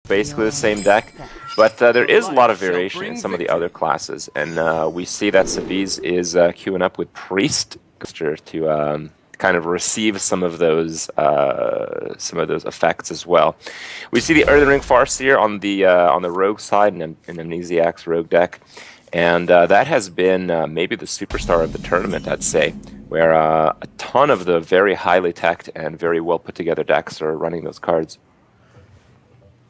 basically the same deck, but there is a lot of variation in some of the other classes, and we see that Savjz is queuing up with Priest to kind of receive some of those effects as well. We see the Early Ring Farseer on the Rogue side in Amnesiac's Rogue deck, and that has been maybe the superstar of the tournament, I'd say, where a ton of the very highly teched and very well put together decks are running those cards.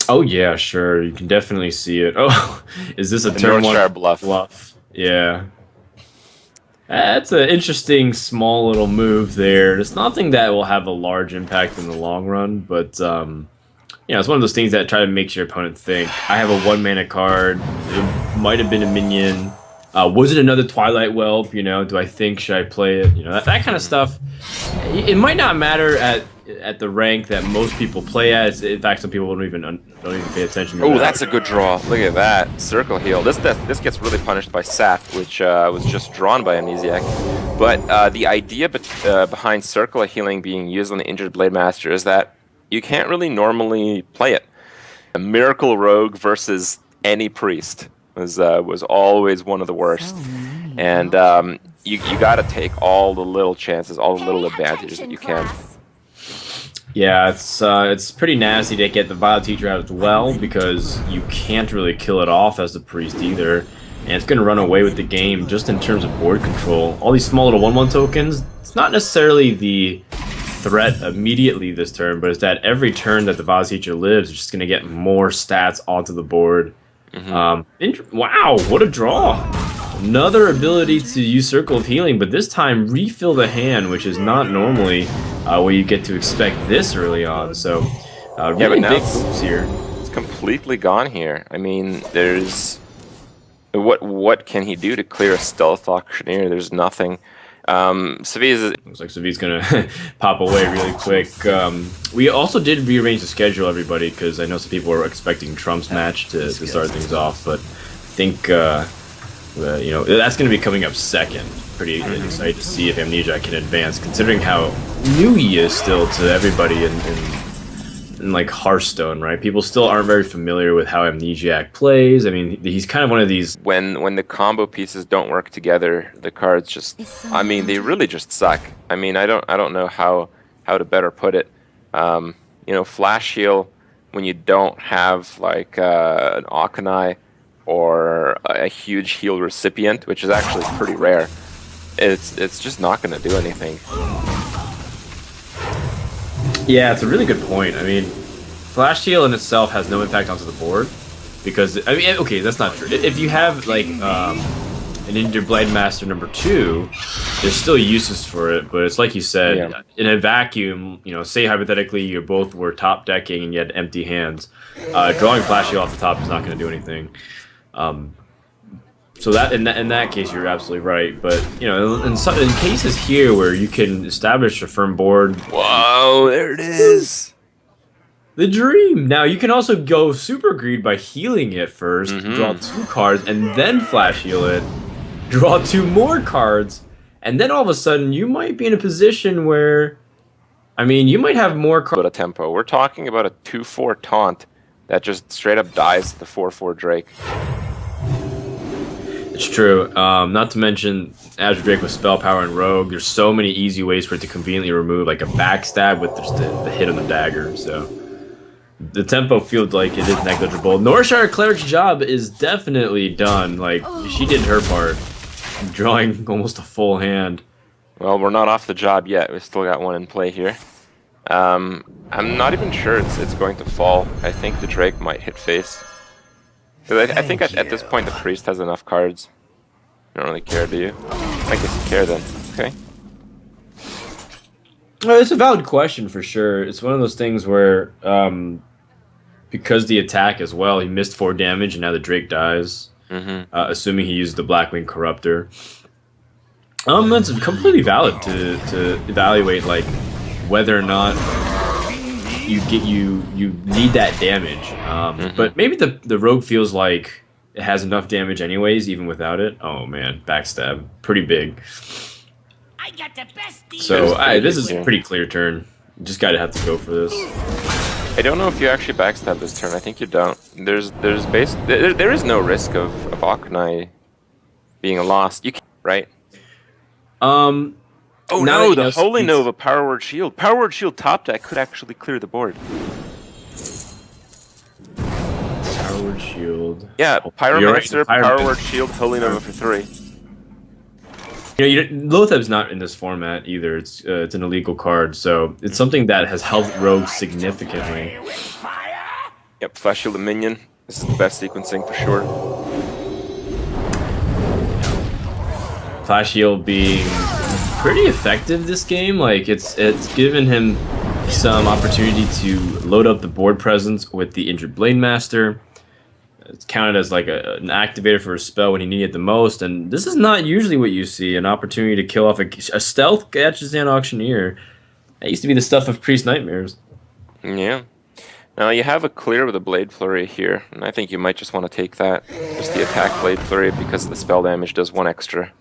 Oh yeah, sure. You can definitely see it. Oh, is this a turn one bluff? Yeah. That's an interesting small little move there. It's nothing that will have a large impact in the long run, but it's one of those things that try to make your opponent think. I have a 1-mana card. It might have been a minion. Was it another Twilight Whelp? Do I think, should I play it? That kind of stuff. It might not matter at the rank that most people play at. In fact, some people don't even pay attention to that. Oh, that's a good draw. Look at that. Circle Heal. This gets really punished by Sap, which was just drawn by Amnesiac. But the idea behind Circle Healing being used on the Injured Blade Master is that you can't really normally play it. A Miracle Rogue versus any Priest was always one of the worst. And you got to take all the little chances, all the little advantages that you can. Yeah, it's pretty nasty to get the Vile Teacher out as well, because you can't really kill it off as the Priest either, and it's going to run away with the game just in terms of board control. All these small little 1/1 tokens, it's not necessarily the threat immediately this turn, but it's that every turn that the Vile Teacher lives, it's just going to get more stats onto the board. Wow, what a draw! Another ability to use Circle of Healing, but this time refill the hand, which is not normally where you get to expect this early on. So, really big moves here. It's completely gone here. I mean, there's what can he do to clear a Stealth Auctioneer? There's nothing. Savjz looks like Savjz gonna pop away really quick. We also did rearrange the schedule, everybody, because I know some people were expecting Trump's match to start things off, but I think that's going to be coming up second. Pretty excited to see if Amnesiac can advance, considering how new he is still to everybody in like Hearthstone, right? People still aren't very familiar with how Amnesiac plays. I mean, he's kind of one of these... When the combo pieces don't work together, the cards just... I mean, they really just suck. I mean, I don't know how to better put it. Flash Heal, when you don't have like an Akanai or a huge heal recipient, which is actually pretty rare, it's just not going to do anything. Yeah, it's a really good point. I mean, Flash Heal in itself has no impact onto the board, because, I mean, okay, that's not true. If you have, like, an Injured Blade Master #2, there's still uses for it, but it's like you said, in a vacuum, say hypothetically you both were top decking and you had empty hands, drawing Flash Heal off the top is not going to do anything. So that in that case, you're absolutely right. But in cases here where you can establish a firm board, whoa, there it is, the dream. Now you can also go Super Greed by healing it first, draw 2 cards, and then Flash Heal it, draw 2 more cards, and then all of a sudden you might be in a position where, I mean, you might have more cards. But a tempo. We're talking about a 2/4 taunt that just straight up dies to the 4/4 Drake. It's true. Not to mention Azure Drake with Spell Power and Rogue. There's so many easy ways for it to conveniently remove, like a backstab with just the hit on the dagger. So the tempo feels like it is negligible. Norshire Cleric's job is definitely done. Like, she did her part, drawing almost a full hand. Well, we're not off the job yet. We still got one in play here. I'm not even sure it's going to fall. I think the Drake might hit face. I think at this point the Priest has enough cards. You don't really care, do you? I guess you care then. Okay. Well, it's a valid question for sure. It's one of those things where, because the attack as well, he missed 4 damage and now the Drake dies. Assuming he used the Blackwing Corruptor. That's completely valid to evaluate, like, whether or not you need that damage. But maybe the Rogue feels like it has enough damage anyways, even without it. Oh man, backstab, pretty big. I got the best deal. So this is a pretty clear turn. You just gotta have to go for this. I don't know if you actually backstab this turn. I think you don't. There is no risk of Akunai being a lost. You can, right? Oh no, the Holy Nova Power Word Shield. Power Word Shield top deck could actually clear the board. Power Word Shield. Yeah, Pyromancer, Power Word Shield, Holy Nova for 3. Lotheb's not in this format either. It's an illegal card, so it's something that has helped rogues significantly. Yep, Flash Shield and Minion. This is the best sequencing for sure. Flash Shield being pretty effective this game. Like it's given him some opportunity to load up the board presence with the Injured Blade Master. It's counted as like an activator for a spell when you need it the most, and this is not usually what you see, an opportunity to kill off a stealth Gatchazan Auctioneer. That used to be the stuff of Priest Nightmares. Yeah. Now you have a clear with a Blade Flurry here, and I think you might just want to take that. Just the attack Blade Flurry, because the spell damage does 1 extra.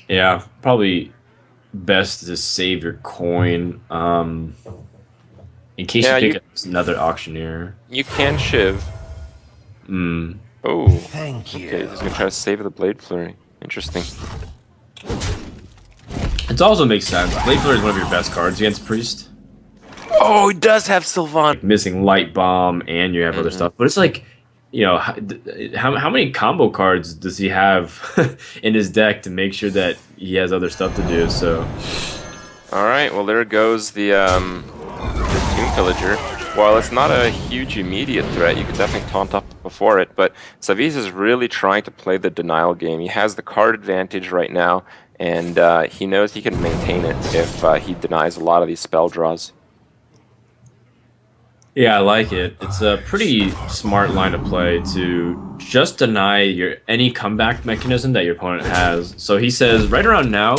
Yeah, probably best to save your coin. In case you pick up another Auctioneer. You can Shiv. Oh. Thank you. Okay, he's going to try to save the Blade Flurry. Interesting. It also makes sense. Blade Flurry is one of your best cards against Priest. Oh, he does have Sylvan. Missing Light Bomb, and you have other stuff. But it's like, you know, how many combo cards does he have in his deck to make sure that he has other stuff to do? So. All right, well, there goes the Tomb Pillager. While it's not a huge immediate threat, you could definitely taunt up before it, but Savjz is really trying to play the denial game. He has the card advantage right now, and he knows he can maintain it if he denies a lot of these spell draws. Yeah, I like it. It's a pretty smart line of play to just deny any comeback mechanism that your opponent has. So he says, right around now,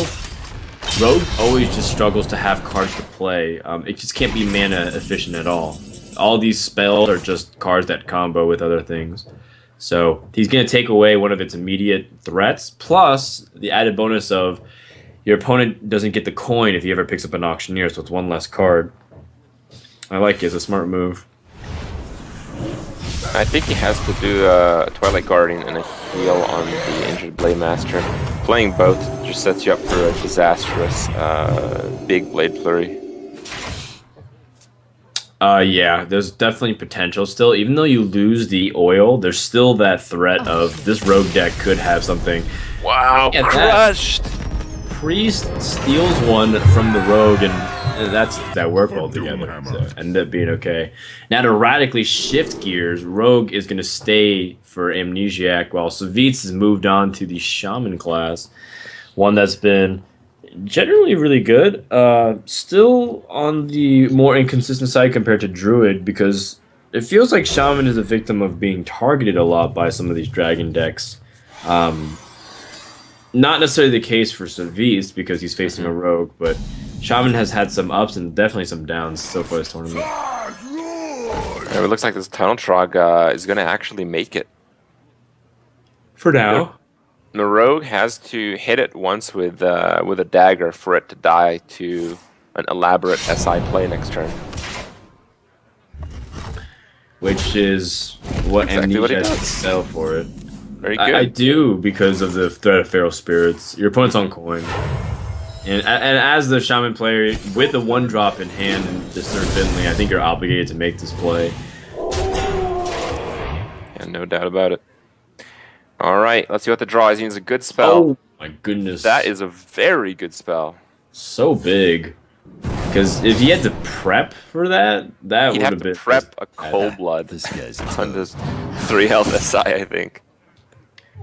Rogue always just struggles to have cards to play. It just can't be mana efficient at all. All these spells are just cards that combo with other things. So he's going to take away one of its immediate threats, plus the added bonus of your opponent doesn't get the coin if he ever picks up an Auctioneer, so it's one less card. I like it. It's a smart move. I think he has to do a Twilight Guardian and a heal on the Injured Blade Master. Playing both just sets you up for a disastrous big Blade Flurry. Yeah, there's definitely potential still. Even though you lose the oil, there's still that threat of this rogue deck could have something. Wow, crushed! Priest steals one from the rogue, and that work well together. So ended up being okay. Now to radically shift gears, Rogue is going to stay for Amnesiac, while Savjz has moved on to the Shaman class, one that's been generally really good. Still on the more inconsistent side compared to Druid, because it feels like Shaman is a victim of being targeted a lot by some of these dragon decks. Not necessarily the case for Savjz because he's facing a rogue, but Shaman has had some ups and definitely some downs so far this tournament. It looks like this Tunnel Trog is going to actually make it. For now. The rogue has to hit it once with a dagger for it to die to an elaborate SI play next turn. Which is what exactly Amnesiac has to does. sell for it. Very good. I do, because of the threat of Feral Spirits. Your opponent's on coin. And as the Shaman player, with the 1-drop in hand and Discern Finley, I think you're obligated to make this play. Yeah, no doubt about it. Alright, let's see what the draw is. He needs a good spell. Oh my goodness. That is a very good spell. So big. Because if he had to prep for that would He'd have have been... to prep a Cold Blood. This guy's On this 3 health SI, I think.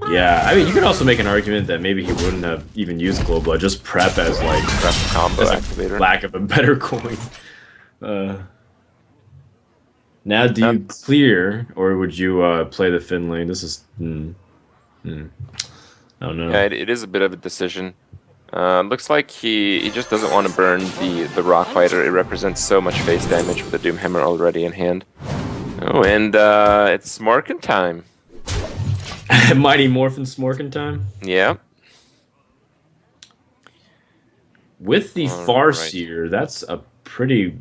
Yeah, I mean, you could also make an argument that maybe he wouldn't have even used Cold Blood, just prep as like... Prep combo as activator. lack of a better coin. Now, do you clear, or would you play the Finley? This is... I don't know. Yeah, it is a bit of a decision. Looks like he just doesn't want to burn the Rock Fighter. It represents so much face damage with the Doomhammer already in hand. Oh, and it's Smorkin time. Mighty Morphin Smorkin time? Yeah. With the Farseer, that's a pretty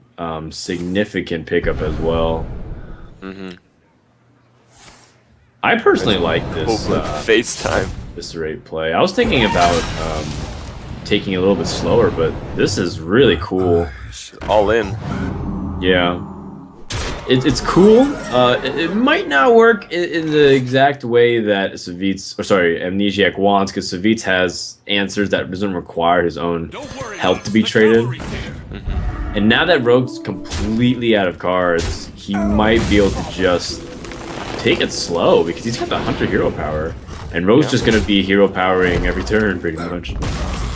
significant pickup as well. I personally like this FaceTime. this rate play. I was thinking about taking it a little bit slower, but this is really cool. All in. Yeah. It's cool. It might not work in the exact way that Amnesiac wants, because Savjz has answers that doesn't require his own health to be traded. And now that Rogue's completely out of cards, he might be able to just take it slow, because he's got the Hunter hero power. And Rogue's just going to be hero powering every turn, pretty much.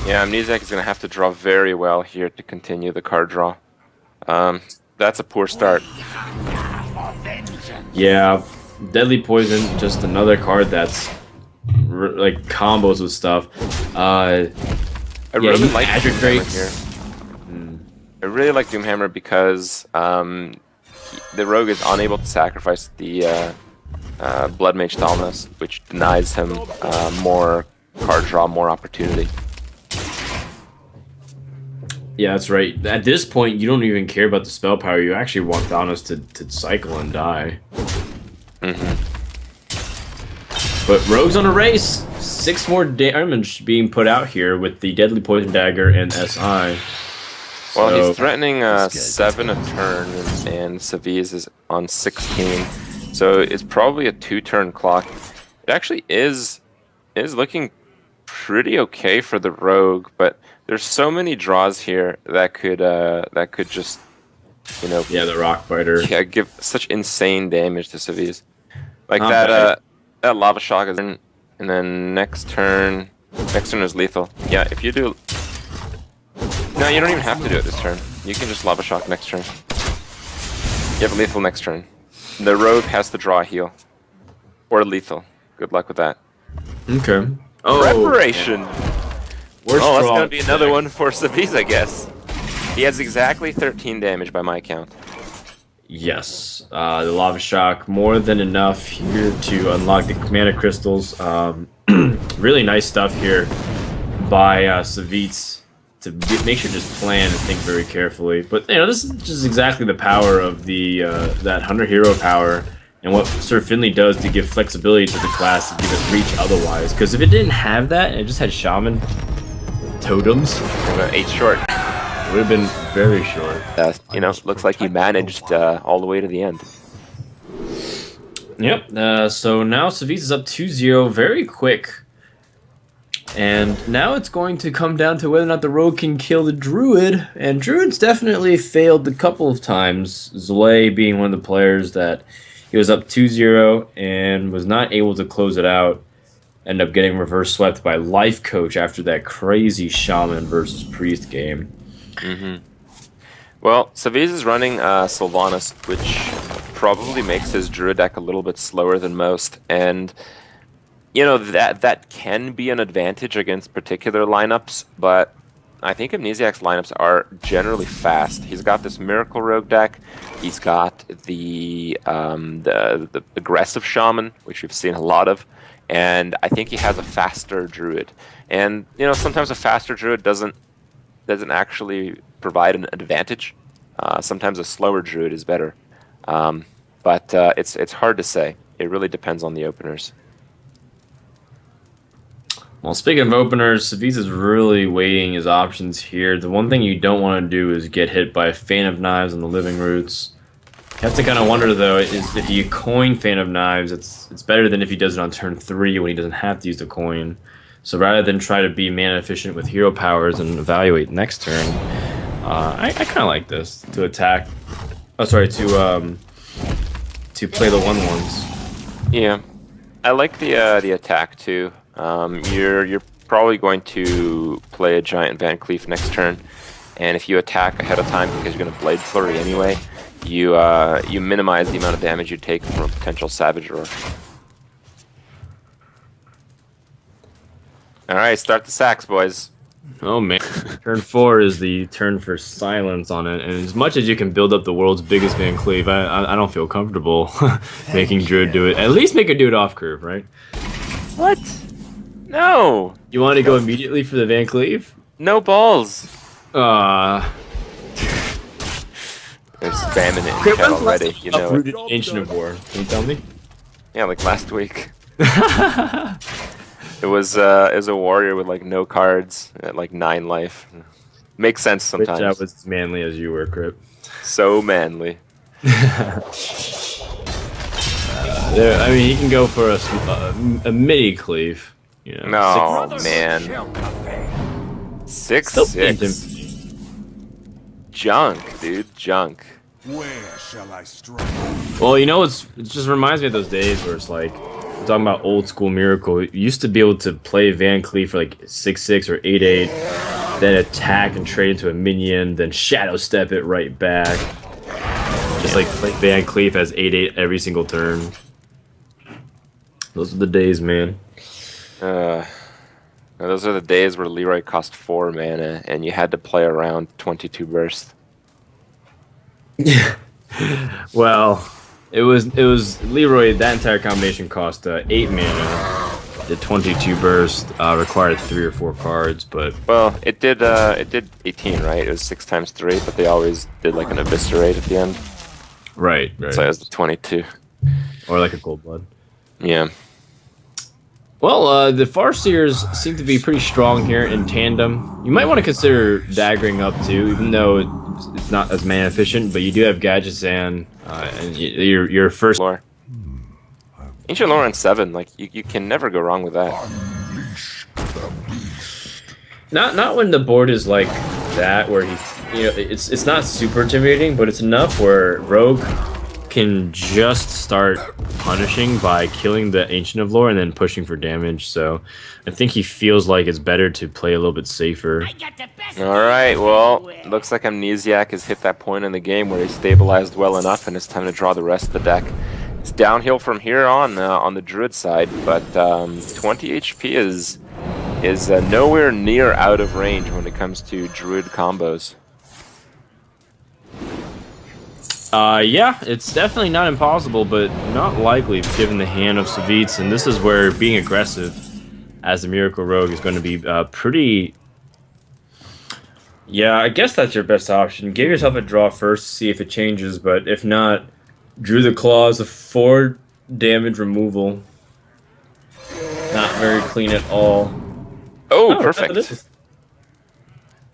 Yeah, Amnesiac is going to have to draw very well here to continue the card draw. That's a poor start. Yeah, Deadly Poison, just another card that's like combos with stuff. I really like Doomhammer here. I really like Doomhammer because the Rogue is unable to sacrifice the Blood Mage Thalnos, which denies him more card draw, more opportunity. Yeah, that's right. At this point, you don't even care about the spell power. You actually want Thanos to cycle and die. But Rogue's on a race. 6 more damage being put out here with the Deadly Poison Dagger and SI. Well, he's threatening 7 a turn, and Savjz is on 16. So it's probably a 2-turn clock. It actually is looking pretty okay for the Rogue, but there's so many draws here that could just, you know, the Rock Biter. Yeah, give such insane damage to Savjz. Like that Lava Shock is in, and then next turn is lethal. Yeah, if you do, no, you don't even have to do it this turn. You can just Lava Shock next turn. You have lethal next turn. The Rogue has to draw a heal or lethal. Good luck with that. Okay. Oh, preparation. Worst that's gonna be another one for Savjz, I guess. He has exactly 13 damage by my count. Yes, the Lava Shock, more than enough here to unlock the Mana Crystals. Really nice stuff here by Savjz to make sure to just plan and think very carefully. But you know, this is just exactly the power of the that Hunter hero power, and what Sir Finley does to give flexibility to the class to give it reach otherwise. Because if it didn't have that and it just had Shaman totems, 8 short. It would have been very short. You know, looks like he managed all the way to the end. Yep. So now Savjz is up 2-0 very quick. And now it's going to come down to whether or not the Rogue can kill the Druid. And Druid's definitely failed a couple of times. Zulay being one of the players that he was up 2-0 and was not able to close it out. Ended up getting reverse swept by Life Coach after that crazy Shaman versus Priest game. Well, Savjz is running Sylvanas, which probably makes his Druid deck a little bit slower than most, and you know that can be an advantage against particular lineups, but I think Amnesiac's lineups are generally fast. He's got this Miracle Rogue deck, he's got the aggressive Shaman, which we've seen a lot of, and I think he has a faster Druid. And you know, sometimes a faster Druid doesn't actually provide an advantage. Sometimes a slower Druid is better, but it's hard to say. It really depends on the openers. Well, speaking of openers, Savjz is really weighing his options here. The one thing you don't want to do is get hit by a Fan of Knives on the Living Roots. You have to kind of wonder, though, is if you coin Fan of Knives, it's better than if he does it on turn 3 when he doesn't have to use the coin. So rather than try to be mana efficient with hero powers and evaluate next turn, I kind of like this to attack. Oh, sorry, to play the 1/1s. Yeah, I like the attack too. You're probably going to play a Giant Van Cleef next turn, and if you attack ahead of time because you're going to Blade Flurry anyway, you minimize the amount of damage you take from a potential Savage Roar. All right, start the sacks, boys. Oh man, turn 4 is the turn for silence on it, and as much as you can build up the world's biggest Van Cleef, I don't feel comfortable making Druid do it. At least make it do it off curve, right? What? No. You want to go immediately for the Van Cleef? No balls. They're spamming it in Okay, chat when's the last already. time You know it. uprooted Ancient of War? Can you tell me? Yeah, like last week. It was a warrior with like no cards at like 9 life. Makes sense Wish I sometimes. was as manly as you were, Crip. So manly. I mean, he can go for a midi cleave. You know, No, man. 6-6. Junk, dude. Junk. Where shall I strike? Well, you know, it just reminds me of those days where it's like, we're talking about old school Miracle. You used to be able to play Van Cleef for like 6-6 or 8-8, then attack and trade into a minion, then shadow step it right back. Just like play Van Cleef as 8-8 every single turn. Those are the days, man. Those are the days where Leroy cost 4 mana and you had to play around 22 burst. Well, it was Leroy. That entire combination cost 8 mana. The 22 burst required 3 or 4 cards, but Well, it did 18, right? It was 6 times 3, but they always did like an eviscerate at the end. right. So it was the 22. Or like a cold blood. Yeah. Well, the Farseers seem to be pretty strong here in tandem. You might want to consider daggering up too, even though it's not as mana efficient. But you do have Gadgetzan, and your first. Lore. Ancient Lore on 7, like you can never go wrong with that. Not when the board is like that, where it's not super intimidating, but it's enough where Rogue can just start punishing by killing the Ancient of Lore and then pushing for damage. So I think he feels like it's better to play a little bit safer. Alright, well, looks like Amnesiac has hit that point in the game where he's stabilized well enough and it's time to draw the rest of the deck. It's downhill from here on the Druid side, but 20 HP is nowhere near out of range when it comes to Druid combos. Yeah, it's definitely not impossible, but not likely given the hand of Savjz, and this is where being aggressive as the Miracle Rogue is going to be pretty... Yeah, I guess that's your best option. Give yourself a draw first to see if it changes, but if not, Drew the Claws, a 4 damage removal. Not very clean at all. Oh, perfect.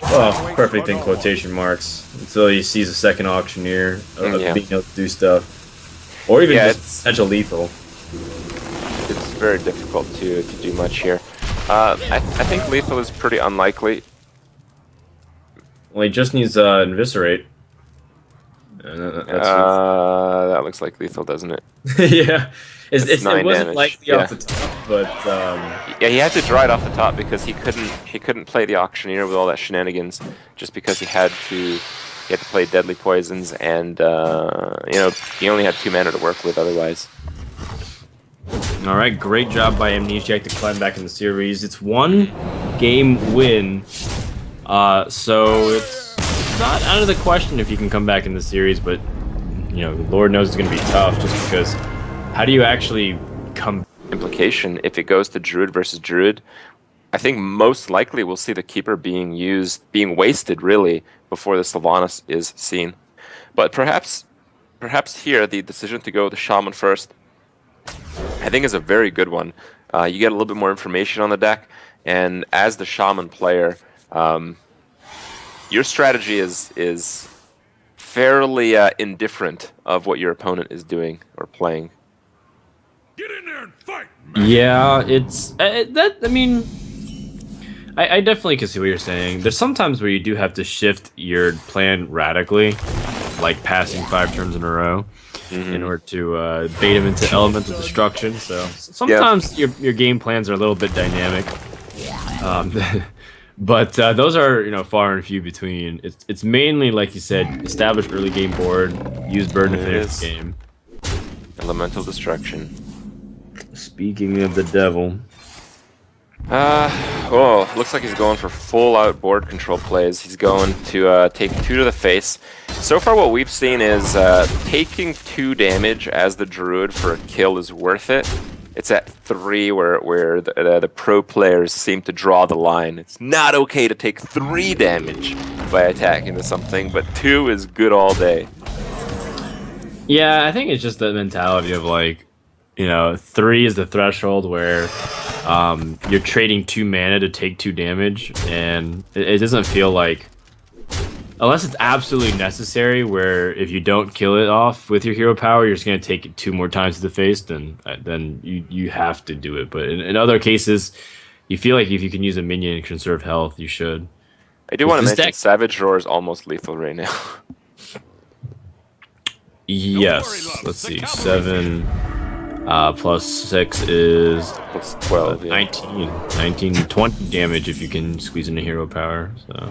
Well, perfect in quotation marks until he sees a second auctioneer of being able to do stuff, or even just potential lethal. It's very difficult to do much here. I think lethal is pretty unlikely. Well, he just needs Eviscerate. That looks like lethal, doesn't it? Yeah, it wasn't damage. likely off the top, but yeah, he had to draw it off the top because he couldn't play the auctioneer with all that shenanigans, just because he had to play deadly poisons, and he only had 2 mana to work with otherwise. all right, great job by Amnesiac to climb back in the series. It's 1 game win, so it's not out of the question if you can come back in the series, but Lord knows it's going to be tough, just because how do you actually come? Implication, if it goes to Druid versus Druid, I think most likely we'll see the Keeper being wasted really before the Sylvanas is seen. But perhaps here the decision to go with the Shaman first, I think, is a very good one. You get a little bit more information on the deck, and as the Shaman player, your strategy is fairly indifferent of what your opponent is doing or playing. Get in there and fight, man. Yeah, it's that. I mean, I definitely can see what you're saying. There's sometimes where you do have to shift your plan radically, like passing 5 turns in a row, in order to bait him into elemental destruction. So sometimes your game plans are a little bit dynamic. But those are far and few between. It's mainly, like you said, establish early game board, use burn to finish the game. Elemental destruction. Speaking of the devil. Oh, looks like he's going for full-out board control plays. He's going to take 2 to the face. So far what we've seen is taking 2 damage as the Druid for a kill is worth it. It's at 3 where the pro players seem to draw the line. It's not okay to take 3 damage by attacking to something, but 2 is good all day. Yeah, I think it's just the mentality of like, 3 is the threshold where you're trading 2 mana to take 2 damage, and it doesn't feel like, unless it's absolutely necessary, where if you don't kill it off with your hero power, you're just gonna take it 2 more times to the face, then you have to do it. But in other cases, you feel like if you can use a minion and conserve health, you should. I do want to mention Savage Roar is almost lethal right now. Yes. Let's see. 7 plus 6 is Plus 12. Yeah. 19, 20 damage if you can squeeze in a hero power. So.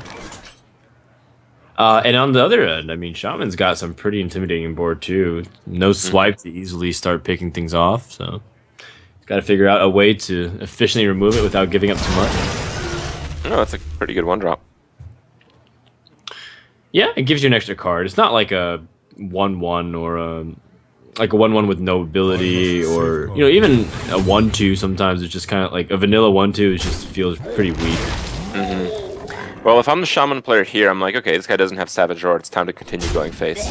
And on the other end, I mean, Shaman's got some pretty intimidating board too. No swipe to easily start picking things off, so he's got to figure out a way to efficiently remove it without giving up too much. No, that's a pretty good 1-drop. Yeah, it gives you an extra card. It's not like a 1/1 or like a 1/1 with no ability, or even a 1/2. Sometimes it's just kind of like a vanilla 1/2. It just feels pretty weak. Well, if I'm the Shaman player here, I'm like, okay, this guy doesn't have Savage Roar. It's time to continue going face.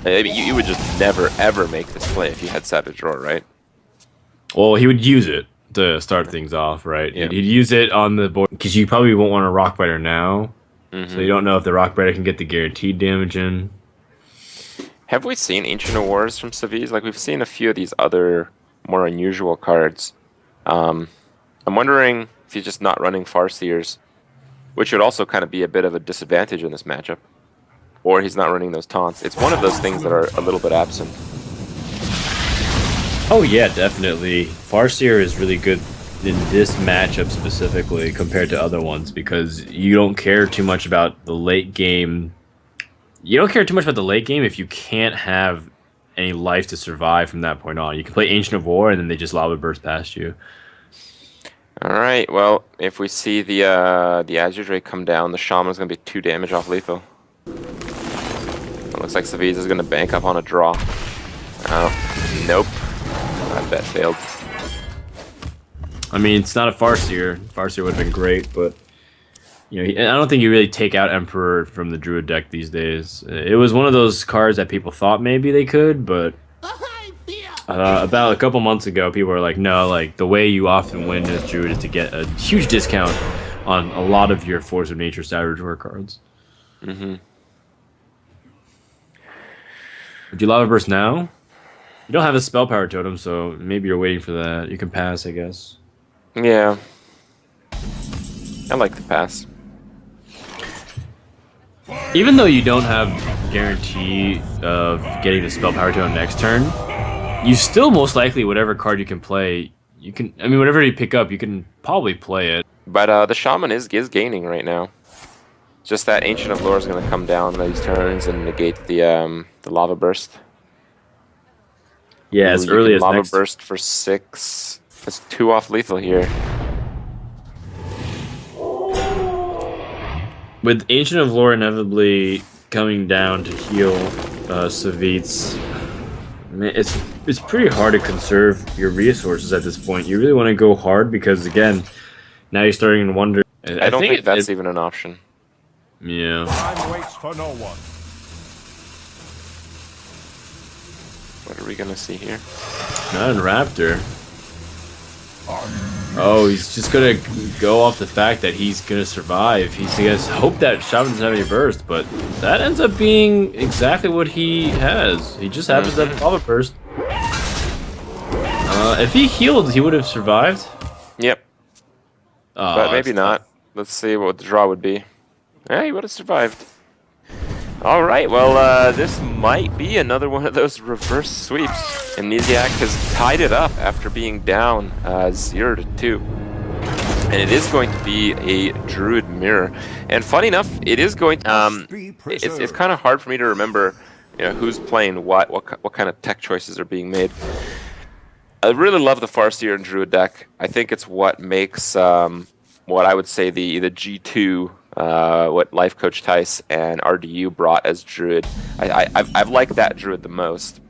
You would just never, ever make this play if you had Savage Roar, right? Well, he would use it to start things off, right? Yeah. He'd use it on the board, because you probably won't want a Rockbiter now. So you don't know if the Rockbiter can get the guaranteed damage in. Have we seen Ancient of Wars from Savjz? Like, we've seen a few of these other more unusual cards. I'm wondering if he's just not running Farseers, which would also kind of be a bit of a disadvantage in this matchup. Or he's not running those taunts. It's one of those things that are a little bit absent. Oh yeah, definitely. Farseer is really good in this matchup specifically compared to other ones, because you don't care too much about the late game. You don't care too much about the late game if you can't have any life to survive from that point on. You can play Ancient of War and then they just lava burst past you. Alright, well, if we see the Azure Drake come down, the Shaman's going to be 2 damage off lethal. It looks like Savjz is going to bank up on a draw. Oh, nope. That bet failed. I mean, it's not a Farseer. Farseer would have been great, but I don't think you really take out Emperor from the Druid deck these days. It was one of those cards that people thought maybe they could, but about a couple months ago, people were like, no, like the way you often win as Druid is to get a huge discount on a lot of your Force of Nature Savage Roar cards. Would you Lava Burst now? You don't have a Spell Power Totem, so maybe you're waiting for that. You can pass, I guess. Yeah. I like the pass. Even though you don't have guarantee of getting the Spell Power Totem next turn, you still most likely, whatever card you can play, whatever you pick up, you can probably play it. But the Shaman is gaining right now. Just that Ancient of Lore is going to come down these turns and negate the Lava Burst. Yeah, as early as Lava next... Burst for 6. That's 2 off lethal here. With Ancient of Lore inevitably coming down to heal Savjz, it's pretty hard to conserve your resources at this point. You really want to go hard because, again, now you're starting to wonder. I don't think that's even an option. Yeah. Time waits for no one. What are we going to see here? Not in Raptor. Oh, he's just gonna go off the fact that he's gonna survive. He's gonna hope that Shaman doesn't have any burst, but that ends up being exactly what he has. He just happens to have Lava Burst. If he healed, he would have survived. Yep. But maybe not. Let's see what the draw would be. Yeah, he would have survived. Alright, well, this might be another one of those reverse sweeps. Amnesiac has tied it up after being down 0-2. And it is going to be a Druid Mirror. And funny enough, it is going to... it's kind of hard for me to remember who's playing what kind of tech choices are being made. I really love the Farseer and Druid deck. I think it's what makes what I would say the G2... what Life Coach Tice and RDU brought as Druid. I've liked that Druid the most,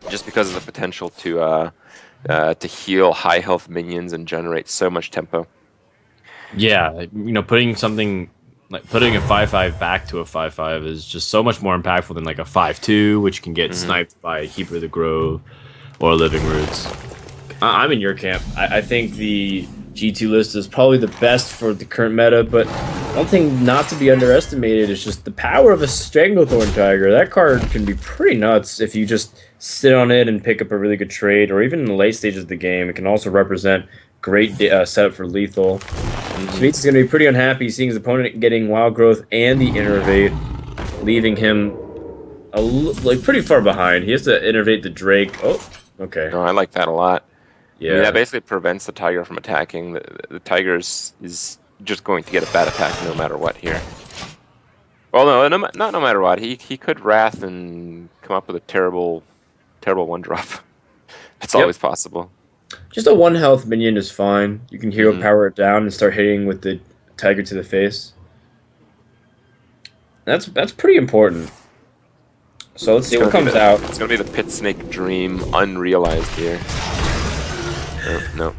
just because of the potential to heal high health minions and generate so much tempo. Yeah, putting something like putting a 5/5 back to a 5/5 is just so much more impactful than like a 5/2, which can get sniped by Keeper of the Grove or Living Roots. I'm in your camp. I think the G2 list is probably the best for the current meta, but one thing not to be underestimated is just the power of a Stranglethorn Tiger. That card can be pretty nuts if you just sit on it and pick up a really good trade, or even in the late stages of the game. It can also represent great setup for lethal. Savjz is going to be pretty unhappy seeing his opponent getting Wild Growth and the Innervate, leaving him like pretty far behind. He has to Innervate the Drake. Oh, okay. No, I like that a lot. Yeah, I mean, that basically prevents the Tiger from attacking. The Tiger is just going to get a bad attack no matter what here. Well, no, not no matter what. He could Wrath and come up with a terrible 1-drop. It's always possible. Just a 1 health minion is fine. You can hero power it down and start hitting with the Tiger to the face. That's pretty important. So let's see what comes out. It's gonna be the Pit Snake Dream unrealized here. No.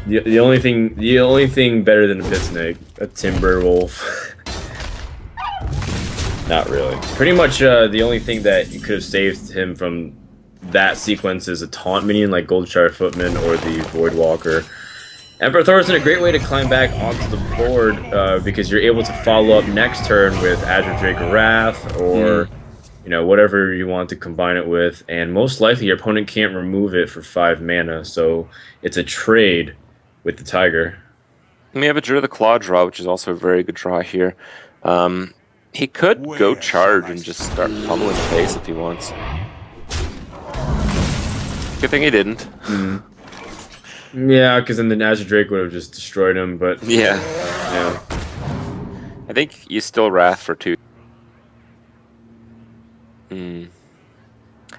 The only thing better than a Pit Snake, a Timber Wolf. Not really. Pretty much the only thing that you could have saved him from that sequence is a taunt minion like Goldshire Footman or the Voidwalker. Emperor Thor's in a great way to climb back onto the board because you're able to follow up next turn with Azure Drake Wrath or you know, whatever you want to combine it with, and most likely your opponent can't remove it for 5 mana, so it's a trade with the Tiger. We have a Druid of the Claw draw, which is also a very good draw here. He could go charge and just start pummeling the face if he wants. Good thing he didn't. Yeah, because then the Azure Drake would have just destroyed him, but... Yeah. Yeah. I think you still Wrath for 2.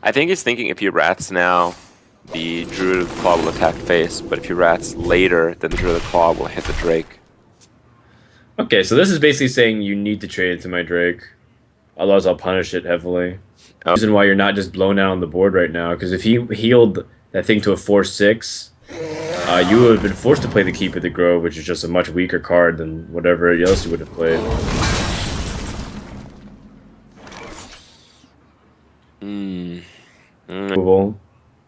I think he's thinking if he Wraths now, the Druid of the Claw will attack face, but if he Wraths later, then the Druid of the Claw will hit the Drake. Okay, so this is basically saying you need to trade it to my Drake. Otherwise I'll punish it heavily. The reason why you're not just blown out on the board right now, because if he healed that thing to a 4/6, you would have been forced to play the Keep of the Grove, which is just a much weaker card than whatever else you would have played.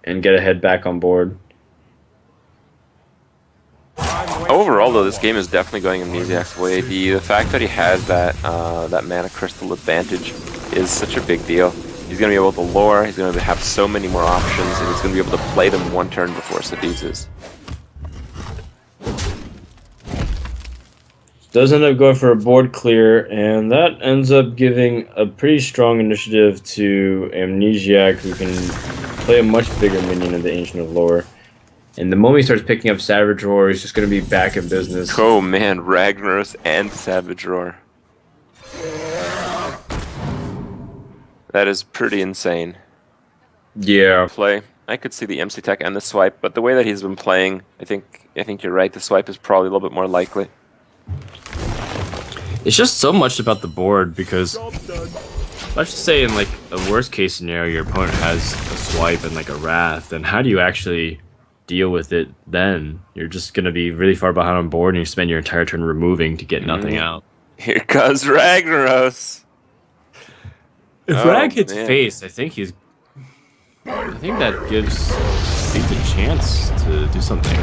And get a head back on board. Overall, though, this game is definitely going Amnesiac's way. The fact that he has that that mana crystal advantage is such a big deal. He's going to be able to lure, he's going to have so many more options, and he's going to be able to play them 1 turn before Savjz is. Does end up going for a board clear, and that ends up giving a pretty strong initiative to Amnesiac, who can play a much bigger minion in the Ancient of Lore. And the moment he starts picking up Savage Roar, he's just going to be back in business. Oh man, Ragnaros and Savage Roar. That is pretty insane. Yeah. Play. I could see the MC Tech and the swipe, but the way that he's been playing, I think you're right. The swipe is probably a little bit more likely. It's just so much about the board because let's just say in like a worst case scenario, your opponent has a swipe and like a Wrath, then how do you actually deal with it then? You're just going to be really far behind on board and you spend your entire turn removing to get nothing out. Here comes Ragnaros. If Rag hits face, I think that gives Savjz a chance to do something.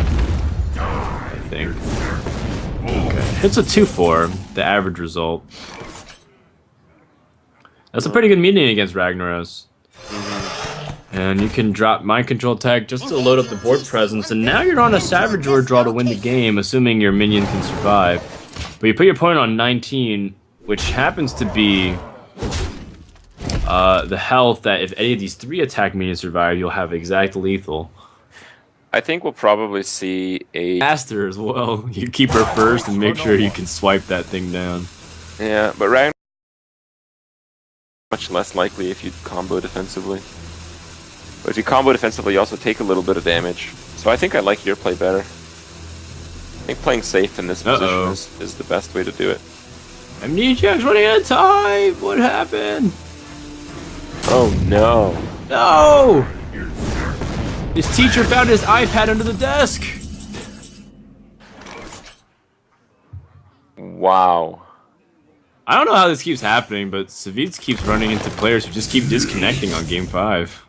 I think. Okay. Hits a 2/4, the average result. That's a pretty good minion against Ragnaros. And you can drop Mind Control tag just to load up the board presence, and now you're on a Savage Roar draw to win the game, assuming your minion can survive. But you put your opponent on 19, which happens to be the health that if any of these 3 attack minions survive, you'll have exact lethal. I think we'll probably see a Master as well. You keep her first and make sure you can swipe that thing down. Yeah, but Ragnaros much less likely if you combo defensively. But if you combo defensively, you also take a little bit of damage. So I think I like your play better. I think playing safe in this position is the best way to do it. Amnesiac's running out of time! What happened? Oh no. No! His teacher found his iPad under the desk! Wow. I don't know how this keeps happening, but Savjz keeps running into players who just keep disconnecting on game 5.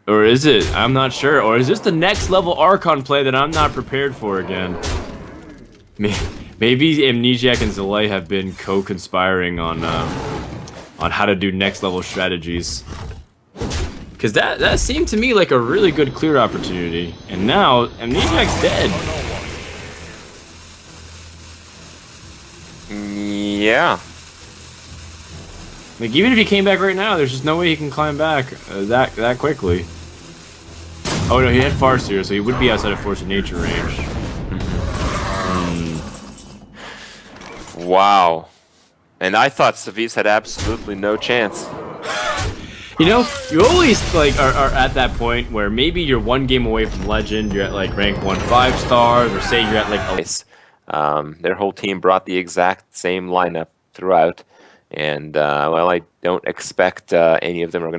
Or is it? I'm not sure. Or is this the next level Archon play that I'm not prepared for again? Maybe Amnesiac and Zelay have been co-conspiring on how to do next level strategies. Because that seemed to me like a really good clear opportunity. And now, Amnesiac's dead. Yeah. Like, even if he came back right now, there's just no way he can climb back that quickly. Oh no, he had Farseer, so he would be outside of Force of Nature range. Wow. And I thought Savjz had absolutely no chance. You know, you always like are at that point where maybe you're one game away from Legend, you're at like rank 1 5-stars, or say you're at like their whole team brought the exact same lineup throughout, and well, I don't expect any of them are going